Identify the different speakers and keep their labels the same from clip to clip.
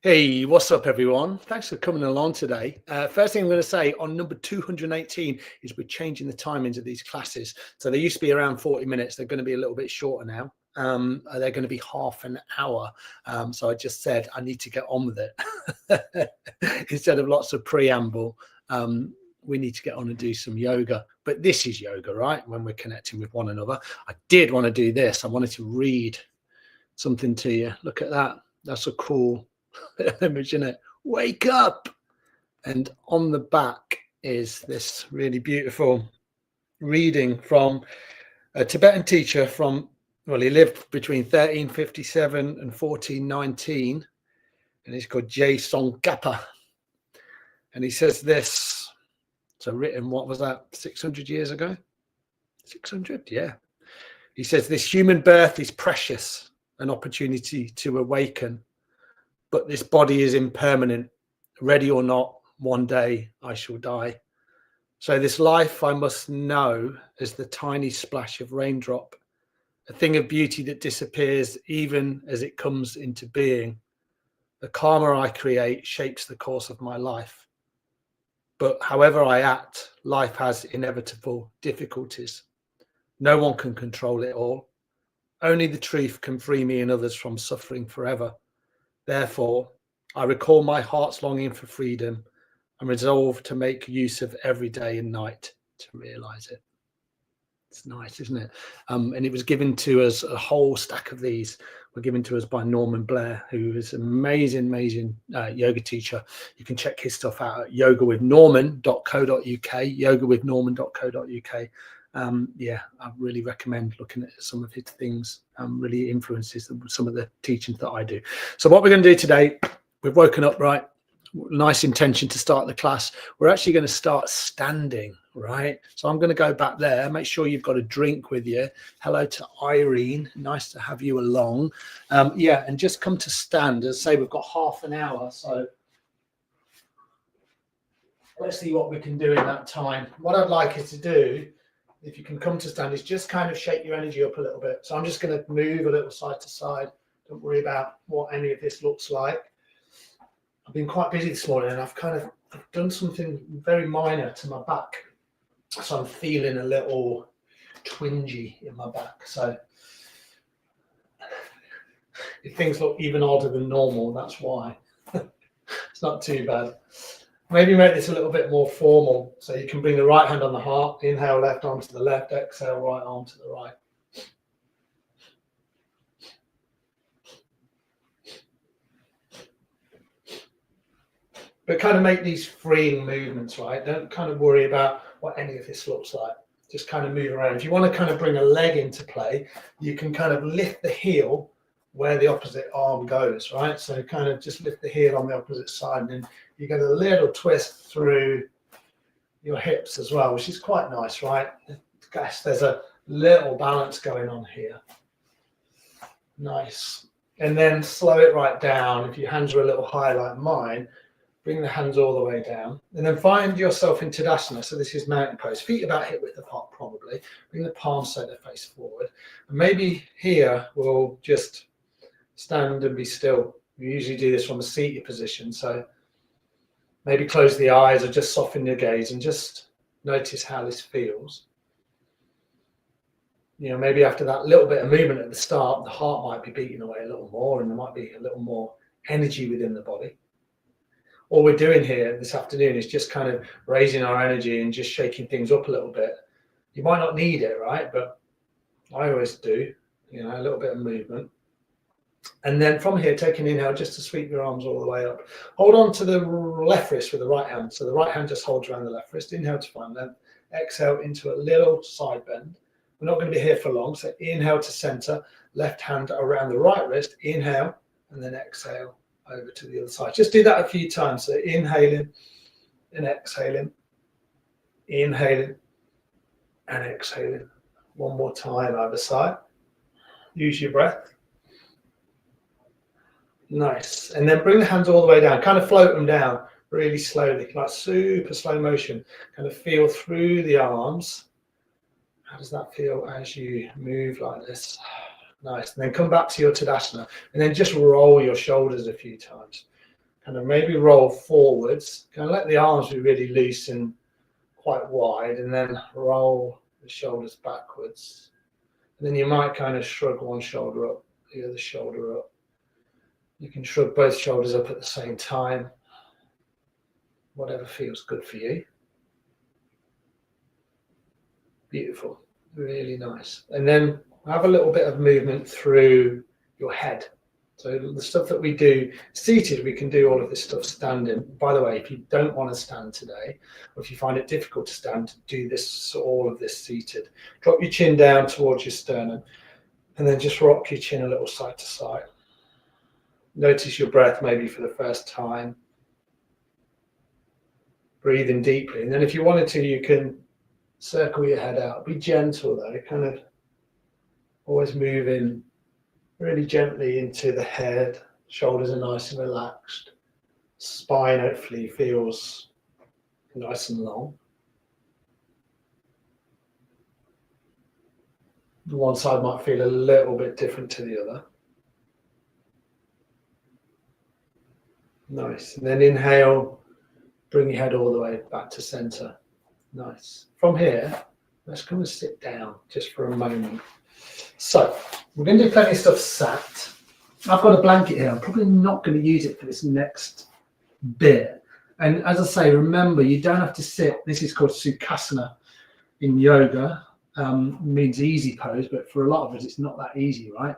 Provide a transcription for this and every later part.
Speaker 1: Hey, what's up, everyone? Thanks for coming along today. First thing I'm going to say on number 218 is we're changing the timings of these classes. So they used to be around 40 minutes. They're going to be a little bit shorter now. They're going to be half an hour. So I just said I need to get on with it. Instead of lots of preamble, we need to get on and do some yoga. But this is yoga, right? When we're connecting with one another. I did want to do this. I wanted to read something to you. Look at that. That's a cool image, isn't it? Wake up. And on the back is this really beautiful reading from a Tibetan teacher from, well, he lived between 1357 and 1419, and he's called J. Tsongkhapa. And he says this, so written, what was that, 600 years ago? 600, yeah. He says, this human birth is precious, an opportunity to awaken. But this body is impermanent. Ready or not, one day I shall die. So this life I must know as the tiny splash of raindrop, a thing of beauty that disappears even as it comes into being. The karma I create shapes the course of my life. But however I act, life has inevitable difficulties. No one can control it all. Only the truth can free me and others from suffering forever. Therefore, I recall my heart's longing for freedom and resolve to make use of every day and night to realize it. It's nice, isn't it? And it was given to us, a whole stack of these were given to us by Norman Blair, who is an amazing yoga teacher. You can check his stuff out at yogawithnorman.co.uk, yogawithnorman.co.uk. Yeah, I really recommend looking at some of his things. Really influences some of the teachings that I do. So what we're going to do today, we've woken up, right? Nice intention to start the class. We're actually going to start standing, right? So I'm going to go back there. Make sure you've got a drink with you. Hello to Irene. Nice to have you along. Yeah, and just come to stand. As I say, we've got half an hour. So let's see what we can do in that time. What I'd like you to do, if you can come to stand, is just kind of shake your energy up a little bit. So I'm just going to move a little side to side. Don't worry about what any of this looks like. I've been quite busy this morning and I've done something very minor to my back. So I'm feeling a little twingy in my back. So if things look even odder than normal, that's why. It's not too bad. Maybe make this a little bit more formal. So you can bring the right hand on the heart, inhale left arm to the left, exhale right arm to the right. But kind of make these freeing movements, right? Don't kind of worry about what any of this looks like. Just kind of move around. If you want to kind of bring a leg into play, you can kind of lift the heel where the opposite arm goes, right? So kind of just lift the heel on the opposite side, and then you get a little twist through your hips as well, which is quite nice, right? Guess there's a little balance going on here. Nice. And then slow it right down. If your hands are a little high like mine, bring the hands all the way down, and then find yourself in Tadasana. So this is mountain pose, feet about hip width apart probably. Bring the palms so they face forward. And maybe here we'll just stand and be still. We usually do this from a seated position. So maybe close the eyes or just soften your gaze and just notice how this feels. You know, maybe after that little bit of movement at the start, the heart might be beating away a little more and there might be a little more energy within the body. All we're doing here this afternoon is just kind of raising our energy and just shaking things up a little bit. You might not need it, right? But I always do, you know, a little bit of movement. And then from here, take an inhale just to sweep your arms all the way up. Hold on to the left wrist with the right hand. So the right hand just holds around the left wrist. Inhale to find length. Exhale into a little side bend. We're not going to be here for long. So inhale to center, left hand around the right wrist. Inhale, and then exhale over to the other side. Just do that a few times. So inhaling and exhaling, inhaling and exhaling. One more time either side. Use your breath. Nice. And then bring the hands all the way down. Kind of float them down really slowly, like super slow motion. Kind of feel through the arms. How does that feel as you move like this? Nice. And then come back to your Tadasana and then just roll your shoulders a few times. kind of maybe roll forwards, kind of let the arms be really loose and quite wide, and then roll the shoulders backwards. And then you might kind of shrug one shoulder up, the other shoulder up. You can shrug both shoulders up at the same time, whatever feels good for you. Beautiful, really nice. And then have a little bit of movement through your head. So the stuff that we do seated, we can do all of this stuff standing. By the way, if you don't want to stand today, or if you find it difficult to stand, do this, all of this seated. Drop your chin down towards your sternum, and then just rock your chin a little side to side. Notice your breath maybe for the first time. Breathe in deeply. And then if you wanted to, you can circle your head out. Be gentle though, kind of always moving really gently into the head. Shoulders are nice and relaxed. Spine hopefully feels nice and long. One side might feel a little bit different to the other. Nice. And then inhale, bring your head all the way back to center. Nice. From here, let's come and sit down just for a moment. So we're going to do plenty of stuff sat. I've got a blanket here. I'm probably not going to use it for this next bit. And as I say, remember, you don't have to sit. This is called Sukhasana in yoga. Means easy pose, but for a lot of us, it's not that easy, right?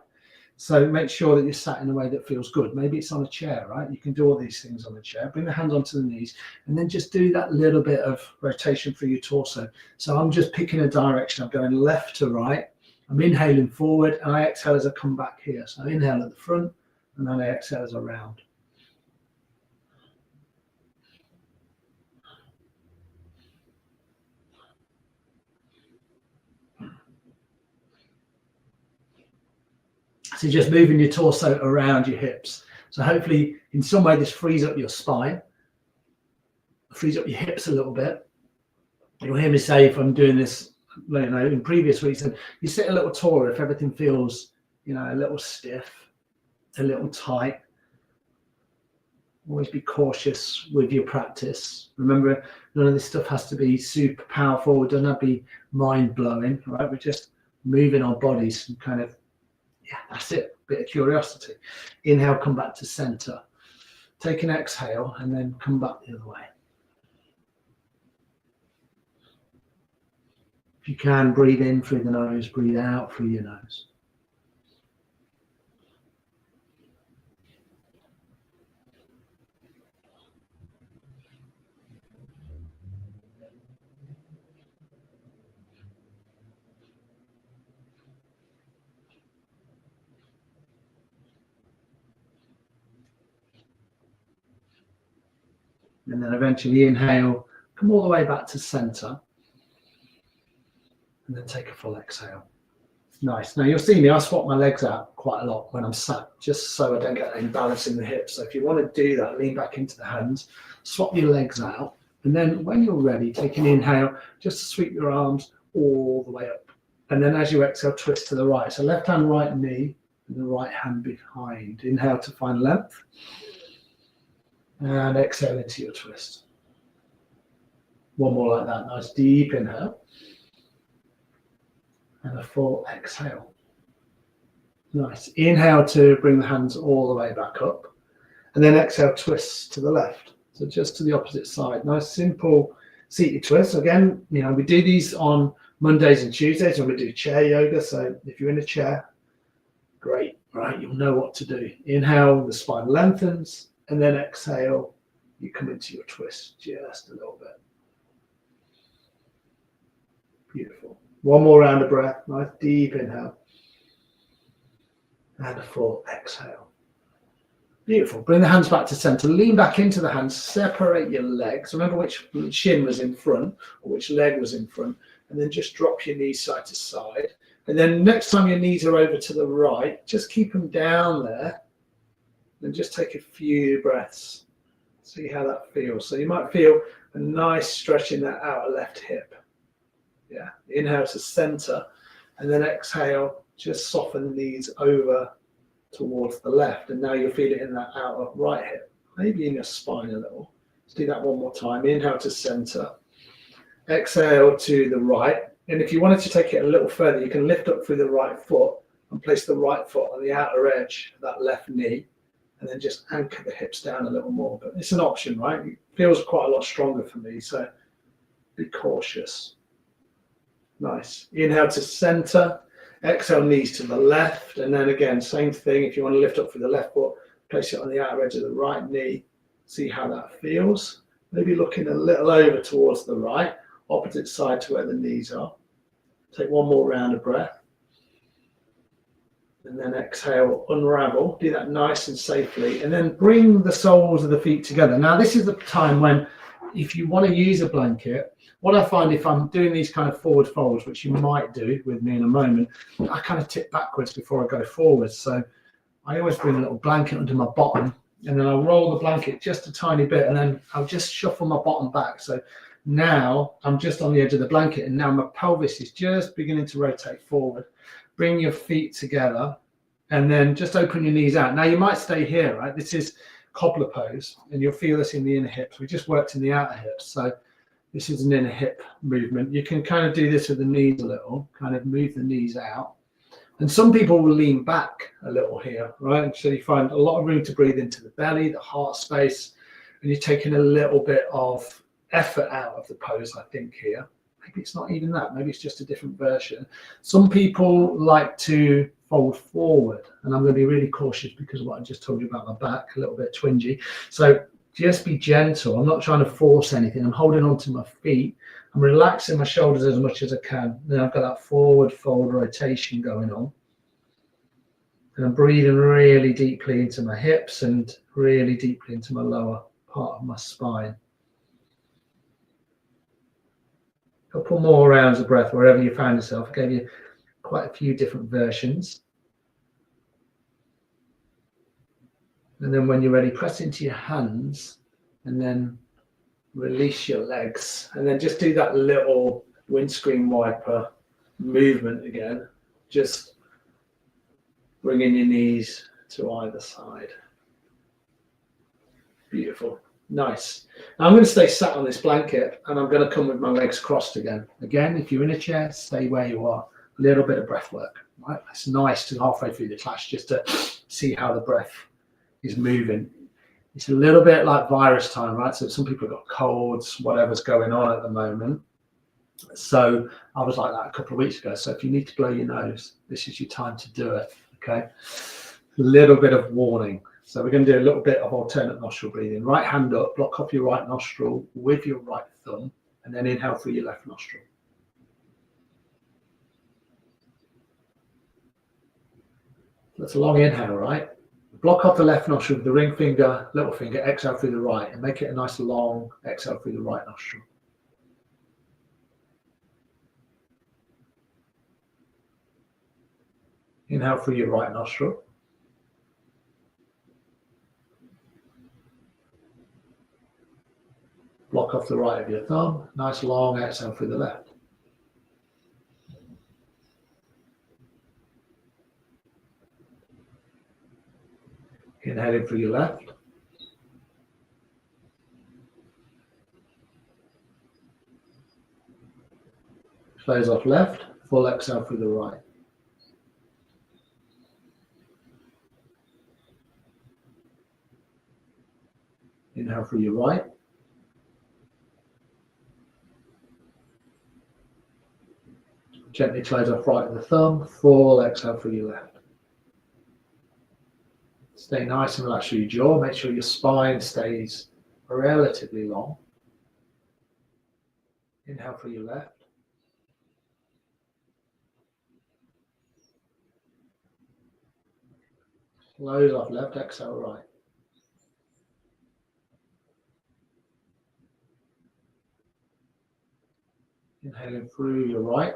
Speaker 1: So make sure that you're sat in a way that feels good. Maybe it's on a chair, right? You can do all these things on a chair. Bring the hands onto the knees and then just do that little bit of rotation through your torso. So I'm just picking a direction. I'm going left to right. I'm inhaling forward and I exhale as I come back here. So I inhale at the front and then I exhale as I round. So just moving your torso around your hips. So hopefully in some way this frees up your spine, frees up your hips a little bit. You'll hear me say if I'm doing this, you know, in previous weeks, and you sit a little taller if everything feels, you know, a little stiff, a little tight. Always be cautious with your practice. Remember, none of this stuff has to be super powerful. It doesn't have to be mind-blowing, right? We're just moving our bodies and kind of, yeah, that's it. Bit of curiosity. Inhale, come back to center. Take an exhale and then come back the other way. If you can, breathe in through the nose, breathe out through your nose. And then eventually inhale, come all the way back to center. And then take a full exhale. Nice. Now you'll see me, I swap my legs out quite a lot when I'm sat, just so I don't get any balance in the hips. So if you want to do that, lean back into the hands, swap your legs out. And then when you're ready, take an inhale, just sweep your arms all the way up. And then as you exhale, twist to the right. So left hand, right knee, and the right hand behind. Inhale to find length. And exhale into your twist. One more like that. Nice deep inhale. And a full exhale. Nice. Inhale to bring the hands all the way back up. And then exhale, twist to the left. So just to the opposite side. Nice, simple seated twist. Again, you know, we do these on Mondays and Tuesdays when we do chair yoga. So if you're in a chair, great, right? You'll know what to do. Inhale, the spine lengthens. And then exhale, you come into your twist just a little bit. Beautiful. One more round of breath. Nice deep inhale. And a full exhale. Beautiful. Bring the hands back to center. Lean back into the hands. Separate your legs. Remember which shin was in front or which leg was in front. And then just drop your knees side to side. And then next time your knees are over to the right, just keep them down there. And just take a few breaths. See how that feels. So you might feel a nice stretch in that outer left hip. Yeah. Inhale to center. And then exhale, just soften the knees over towards the left. And now you'll feel it in that outer right hip. maybe in your spine a little. Let's do that one more time. Inhale to center. Exhale to the right. And if you wanted to take it a little further, you can lift up through the right foot and place the right foot on the outer edge of that left knee, and then just anchor the hips down a little more. But it's an option, right? It feels quite a lot stronger for me, so be cautious. Nice. Inhale to center. Exhale, knees to the left. And then again, same thing. If you want to lift up through the left foot, place it on the outer edge of the right knee. See how that feels. Maybe looking a little over towards the right, opposite side to where the knees are. Take one more round of breath. And then exhale, unravel. Do that nice and safely. And then bring the soles of the feet together. Now, this is the time when, if you want to use a blanket, what I find if I'm doing these kind of forward folds, which you might do with me in a moment, I kind of tip backwards before I go forwards. So I always bring a little blanket under my bottom, and then I'll roll the blanket just a tiny bit, and then I'll just shuffle my bottom back. So now I'm just on the edge of the blanket, and now my pelvis is just beginning to rotate forward. Bring your feet together, and then just open your knees out. Now you might stay here, right? This is cobbler pose, and you'll feel this in the inner hips. We just worked in the outer hips, so this is an inner hip movement. You can kind of do this with the knees a little, kind of move the knees out. And some people will lean back a little here, right? So you find a lot of room to breathe into the belly, the heart space, and you're taking a little bit of effort out of the pose, I think, here. Maybe it's not even that. Maybe it's just a different version. Some people like to fold forward, and I'm going to be really cautious because of what I just told you about my back, a little bit twingy. So just be gentle. I'm not trying to force anything. I'm holding onto my feet. I'm relaxing my shoulders as much as I can. Then I've got that forward fold rotation going on. And I'm breathing really deeply into my hips and really deeply into my lower part of my spine. A couple more rounds of breath wherever you find yourself. I gave you quite a few different versions. And then when you're ready, press into your hands and then release your legs. And then just do that little windscreen wiper movement again. Just bringing your knees to either side. Beautiful. Nice. Now I'm going to stay sat on this blanket, and I'm going to come with my legs crossed again. Again, if you're in a chair, stay where you are. A little bit of breath work. Right? It's nice to halfway through the class just to see how the breath is moving. It's a little bit like virus time, right? So some people have got colds, whatever's going on at the moment. So I was like that a couple of weeks ago. So if you need to blow your nose, this is your time to do it. Okay. A little bit of warning. So we're going to do a little bit of alternate nostril breathing. Right hand up, block off your right nostril with your right thumb, and then inhale through your left nostril. That's a long inhale, right? Block off the left nostril with the ring finger, little finger, exhale through the right, and make it a nice long exhale through the right nostril. Inhale through your right nostril. Block off the right of your thumb. Nice long exhale through the left. Inhaling through your left. Close off left. Full exhale through the right. Inhale through your right. Gently close off right of the thumb. Full exhale through your left. Stay nice and relaxed through your jaw. Make sure your spine stays relatively long. Inhale through your left. Close off left, exhale right. Inhaling through your right.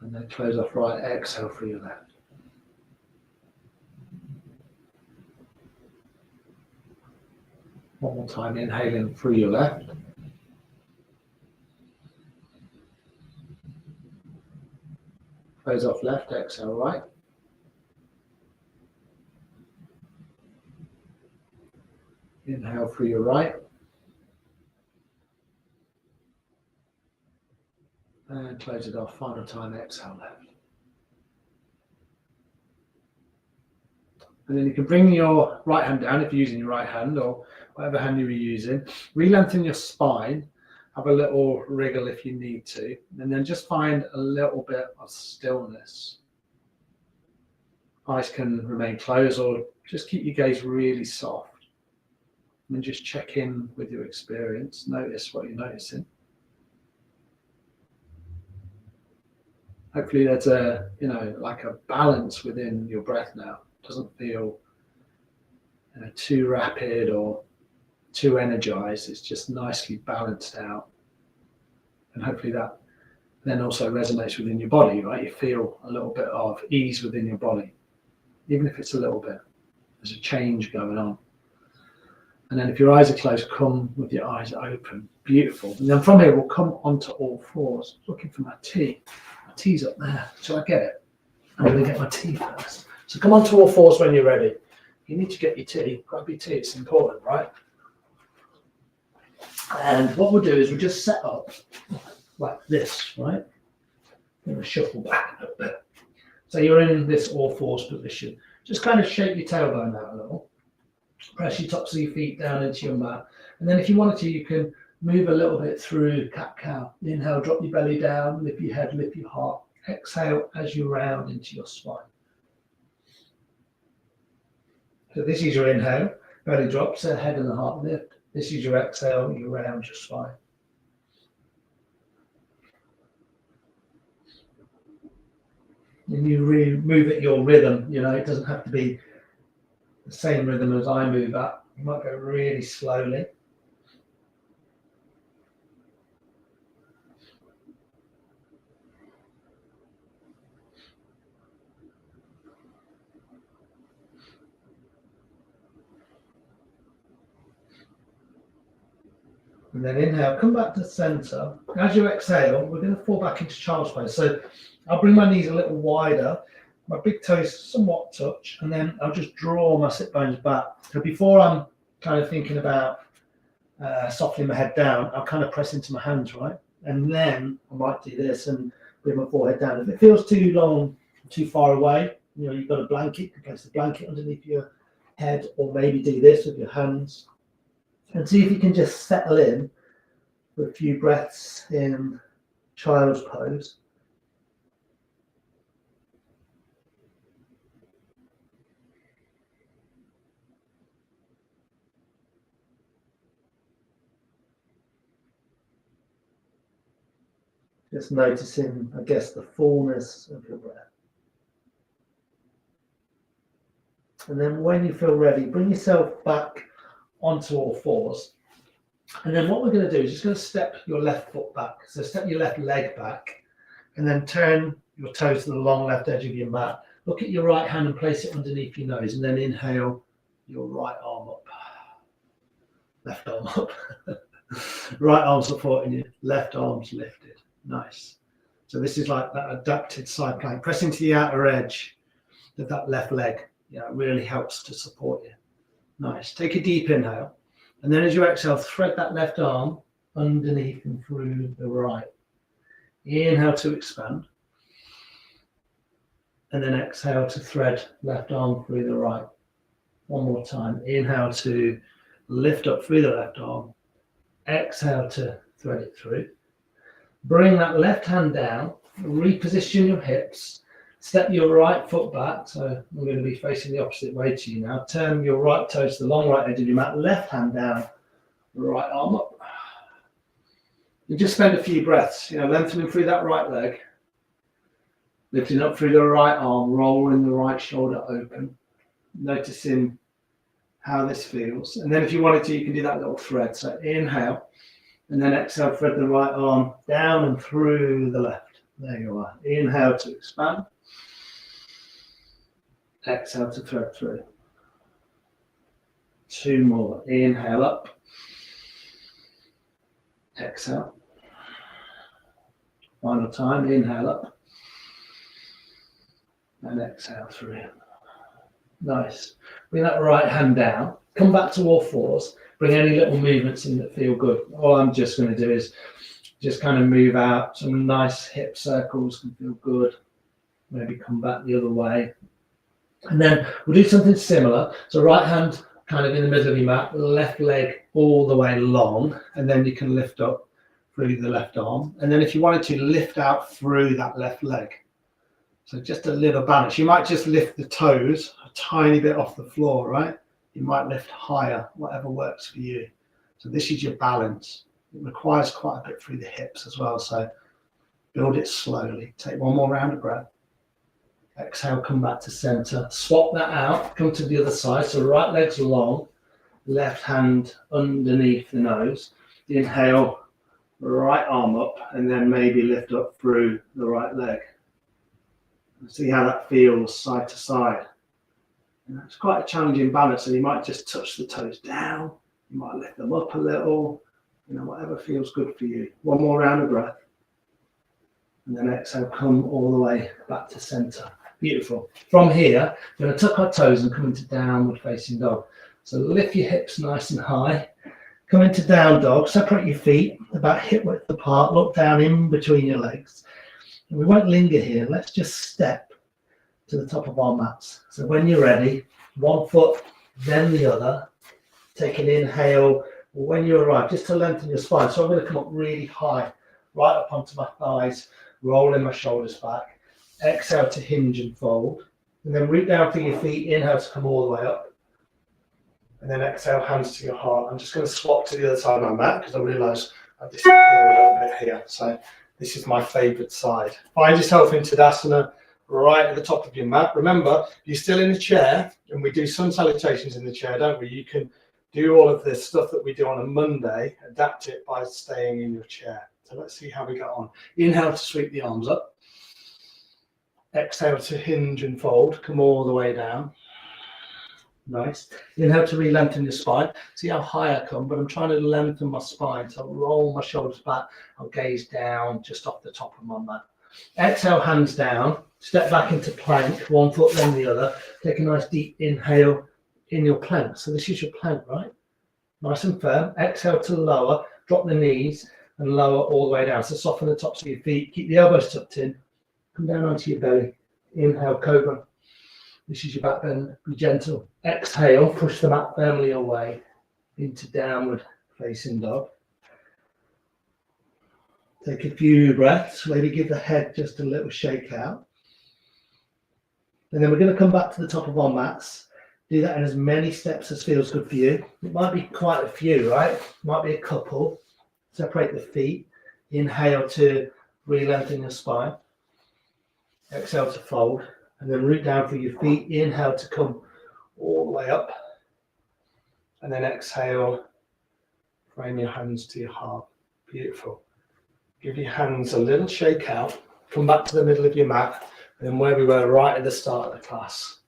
Speaker 1: And then close off right, exhale through your left. One more time, inhaling through your left. Close off left, exhale right. Inhale through your right. And close it off. Final time, exhale left. And then you can bring your right hand down if you're using your right hand or whatever hand you were using. Re-lengthen your spine. Have a little wriggle if you need to. And then just find a little bit of stillness. Eyes can remain closed or just keep your gaze really soft. And then just check in with your experience. Notice what you're noticing. Hopefully there's a, like a balance within your breath now. It doesn't feel too rapid or too energized. It's just nicely balanced out. And hopefully that then also resonates within your body, right? You feel a little bit of ease within your body, even if it's a little bit. There's a change going on. And then if your eyes are closed, come with your eyes open. Beautiful. And then from here, we'll come onto all fours. Looking for my tea. My tea's up there. Shall I get it? I'm going to get my tea first. So come onto all fours when you're ready. You need to get your tea. Grab your tea. It's important, right? And what we'll do is we'll just set up like this, right? I'm going to shuffle back a little bit. So you're in this all fours position. Just kind of shake your tailbone out a little. Press your tops of your feet down into your mat. And then if you wanted to, you can move a little bit through cat-cow. Inhale, drop your belly down, lift your head, lift your heart. Exhale as you round into your spine. So this is your inhale, belly drops, the head and the heart lift. This is your exhale, you round your spine. And you move at your rhythm, it doesn't have to be the same rhythm as I move at. You might go really slowly. And then inhale, come back to center. As you exhale, we're going to fall back into child's pose. So I'll bring my knees a little wider, my big toes somewhat touch, and then I'll just draw my sit bones back. So before I'm kind of thinking about softening my head down, I'll kind of press into my hands, right? And then I might do this and bring my forehead down. If it feels too long, too far away, you've got a blanket, you can place the blanket underneath your head, or maybe do this with your hands. And see if you can just settle in for a few breaths in child's pose. Just noticing, I guess, the fullness of your breath. And then when you feel ready, bring yourself back onto all fours. And then what we're going to do is just going to step your left foot back. So step your left leg back and then turn your toes to the long left edge of your mat. Look at your right hand and place it underneath your nose, and then inhale your right arm up. Left arm up. Right arm supporting you, left arm's lifted. Nice. So this is like that adapted side plank. Press into the outer edge of that left leg. It really helps to support you. Nice. Take a deep inhale. And then as you exhale, thread that left arm underneath and through the right. Inhale to expand. And then exhale to thread left arm through the right. One more time. Inhale to lift up through the left arm. Exhale to thread it through. Bring that left hand down. Reposition your hips. Step your right foot back, so I'm going to be facing the opposite way to you now. Turn your right toes to the long right edge of your mat, left hand down, right arm up. You just spend a few breaths, lengthening through that right leg, lifting up through the right arm, rolling the right shoulder open, noticing how this feels. And then if you wanted to, you can do that little thread. So inhale, and then exhale, thread the right arm down and through the left. There you are. Inhale to expand. Exhale to thread through. Two more. Inhale up. Exhale. Final time. Inhale up. And exhale through. Nice. Bring that right hand down. Come back to all fours. Bring any little movements in that feel good. All I'm just going to do is just kind of move out. Some nice hip circles can feel good. Maybe come back the other way. And then we'll do something similar. So right hand kind of in the middle of your mat, left leg all the way long, and then you can lift up through the left arm. And then if you wanted to, lift out through that left leg. So just a little balance. You might just lift the toes a tiny bit off the floor, right? You might lift higher, whatever works for you. So this is your balance. It requires quite a bit through the hips as well. So build it slowly. Take one more round of breath. Exhale, come back to center. Swap that out, come to the other side. So right leg's long, left hand underneath the nose. Inhale, right arm up, and then maybe lift up through the right leg. See how that feels side to side. And it's quite a challenging balance, so you might just touch the toes down. You might lift them up a little, whatever feels good for you. One more round of breath. And then exhale, come all the way back to center. Beautiful. From here, we're going to tuck our toes and come into downward facing dog. So lift your hips nice and high. Come into down dog. Separate your feet about hip width apart. Look down in between your legs. And we won't linger here. Let's just step to the top of our mats. So when you're ready, one foot, then the other. Take an inhale when you arrive, just to lengthen your spine. So I'm going to come up really high, right up onto my thighs, rolling my shoulders back. Exhale to hinge and fold, and then root down for your feet. Inhale to come all the way up, and then exhale, hands to your heart. I'm just going to swap to the other side of my mat because I realise I've disappeared a little bit here. So this is my favourite side. Find yourself in Tadasana right at the top of your mat. Remember, you're still in a chair, and we do sun salutations in the chair, don't we? You can do all of this stuff that we do on a Monday, adapt it by staying in your chair. So let's see how we get on. Inhale to sweep the arms up. Exhale to hinge and fold. Come all the way down. Nice. Inhale to re-lengthen your spine. See how high I come, but I'm trying to lengthen my spine. So I'll roll my shoulders back. I'll gaze down just off the top of my mat. Exhale, hands down. Step back into plank. One foot, then the other. Take a nice deep inhale in your plank. So this is your plank, right? Nice and firm. Exhale to lower. Drop the knees and lower all the way down. So soften the tops of your feet. Keep the elbows tucked in. Come down onto your belly. Inhale, cobra. This is your back bend. Be gentle. Exhale, push the mat firmly away into downward facing dog. Take a few breaths. Maybe give the head just a little shake out. And then we're going to come back to the top of our mats. Do that in as many steps as feels good for you. It might be quite a few, right? Might be a couple. Separate the feet. Inhale to re-lengthen your spine. Exhale to fold, and then root down for your feet. Inhale to come all the way up, and then exhale, frame your hands to your heart. Beautiful. Give your hands a little shake out. Come back to the middle of your mat, and then where we were right at the start of the class,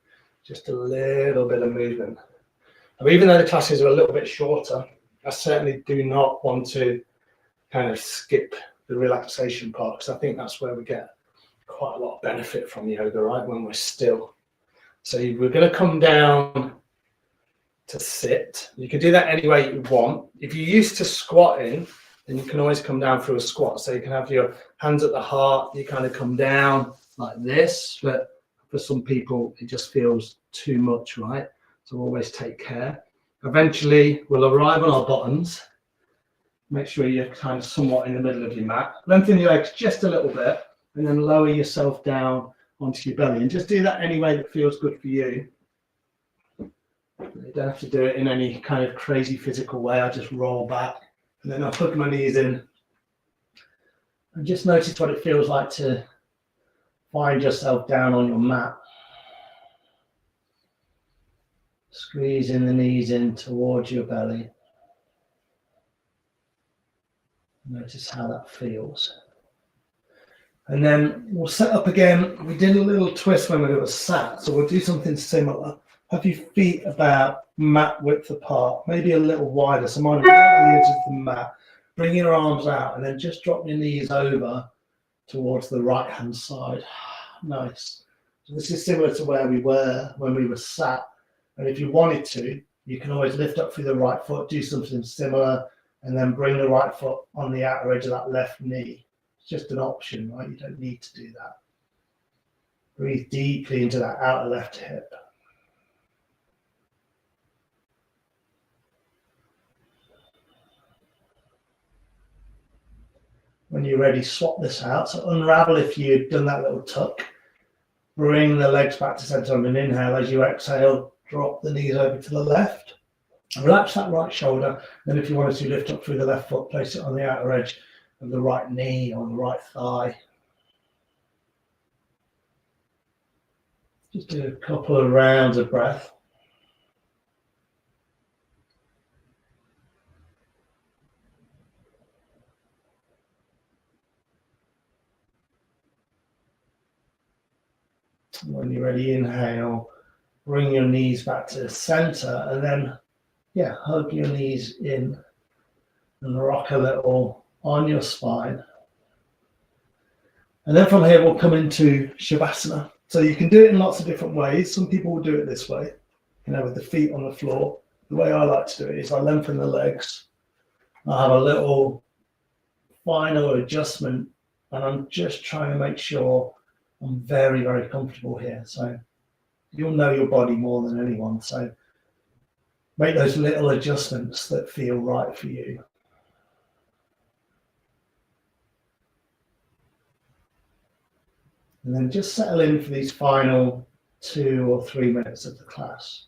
Speaker 1: just a little bit of movement. Now, even though the classes are a little bit shorter, I certainly do not want to kind of skip the relaxation part, because I think that's where we get quite a lot of benefit from yoga, right? When we're still. So we're going to come down to sit. You can do that any way you want. If you're used to squatting, then you can always come down through a squat. So you can have your hands at the heart. You kind of come down like this, but for some people, it just feels too much, right? So always take care. Eventually, we'll arrive on our bottoms. Make sure you're kind of somewhat in the middle of your mat. Lengthen your legs just a little bit, and then lower yourself down onto your belly. And just do that any way that feels good for you. You don't have to do it in any kind of crazy physical way. I just roll back, and then I put my knees in. And just notice what it feels like to find yourself down on your mat. Squeezing the knees in towards your belly. Notice how that feels. And then we'll set up again. We did a little twist when we were sat, so we'll do something similar. Have your feet about mat width apart, maybe a little wider, so mine are right on the edge of the mat. Bring your arms out and then just drop your knees over towards the right hand side. Nice. So this is similar to where we were when we were sat. And if you wanted to,
Speaker 2: You can always lift up through the right foot, do something similar, and then bring the right foot on the outer edge of that left knee. It's just an option, right? You don't need to do that. Breathe deeply into that outer left hip. When you're ready, swap this out. So unravel if you've done that little tuck. Bring the legs back to center on an inhale. As you exhale, drop the knees over to the left. Relax that right shoulder. Then if you wanted to lift up through the left foot, place it on the outer edge of the right knee or the right thigh. Just do a couple of rounds of breath. When you're ready, inhale, bring your knees back to the center, and then, hug your knees in and rock a little on your spine. And then from here, we'll come into Shavasana. So you can do it in lots of different ways. Some people will do it this way, with the feet on the floor. The way I like to do it is I lengthen the legs. I have a little final adjustment, and I'm just trying to make sure I'm very, very comfortable here. So you'll know your body more than anyone. So make those little adjustments that feel right for you. And then just settle in for these final 2 or 3 minutes of the class.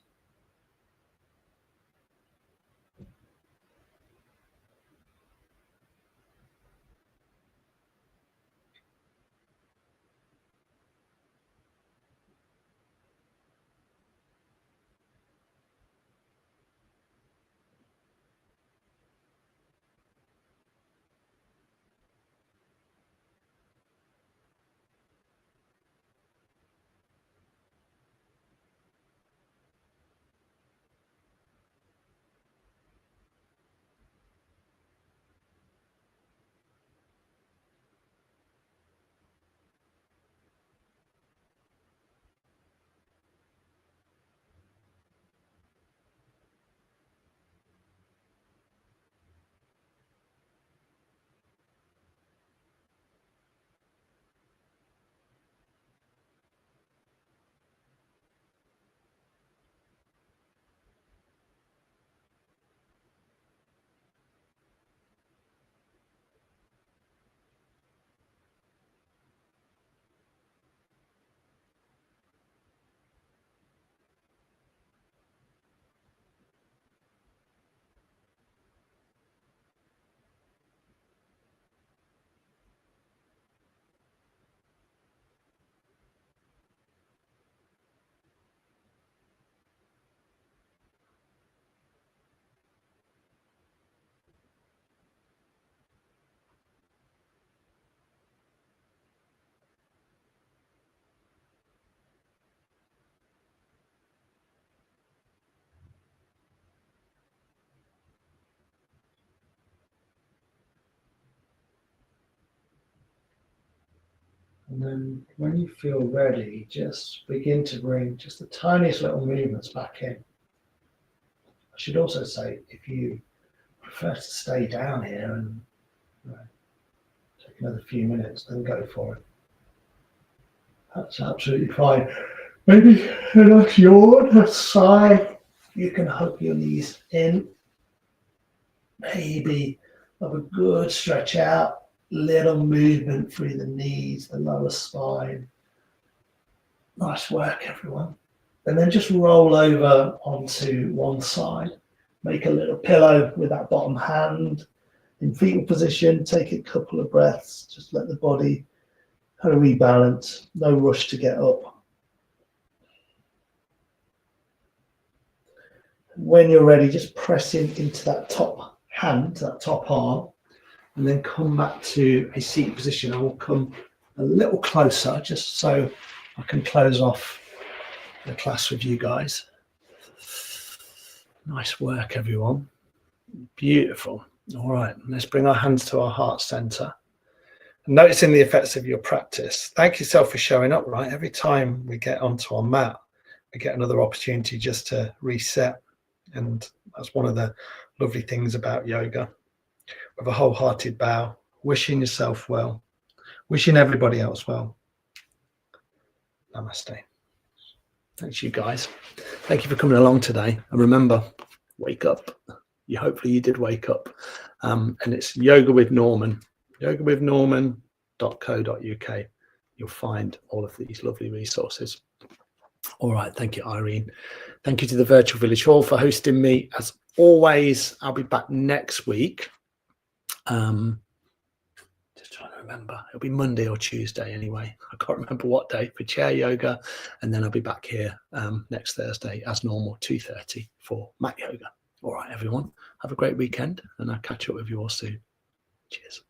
Speaker 2: And then when you feel ready, just begin to bring just the tiniest little movements back in. I should also say, if you prefer to stay down here and take another few minutes, then go for it. That's absolutely fine. Maybe a nice yawn, a sigh. You can hug your knees in. Maybe have a good stretch out. Little movement through the knees, the lower spine. Nice work, everyone. And then just roll over onto one side. Make a little pillow with that bottom hand. In fetal position, take a couple of breaths. Just let the body kind of rebalance. No rush to get up. When you're ready, just press into that top hand, that top arm. And then come back to a seated position. I will come a little closer just so I can close off the class with you guys. Nice work, everyone. Beautiful. All right, let's bring our hands to our heart center. Noticing the effects of your practice. Thank yourself for showing up, right? Every time we get onto our mat, we get another opportunity just to reset
Speaker 1: And that's one of the lovely things about yoga. With a wholehearted bow, wishing yourself well, wishing everybody else well. Namaste. Thanks, you guys. Thank you for coming along today. And remember, wake up. Hopefully you did wake up. And it's Yoga with Norman, yogawithnorman.co.uk. You'll find all of these lovely resources. All right. Thank you, Irene. Thank you to the Virtual Village Hall for hosting me. As always, I'll be back next week. Just trying to remember. It'll be Monday or Tuesday anyway. I can't remember what day for chair yoga. And then I'll be back here next Thursday as normal, 2:30 for mat yoga. All right, everyone. Have a great weekend, and I'll catch up with you all soon. Cheers.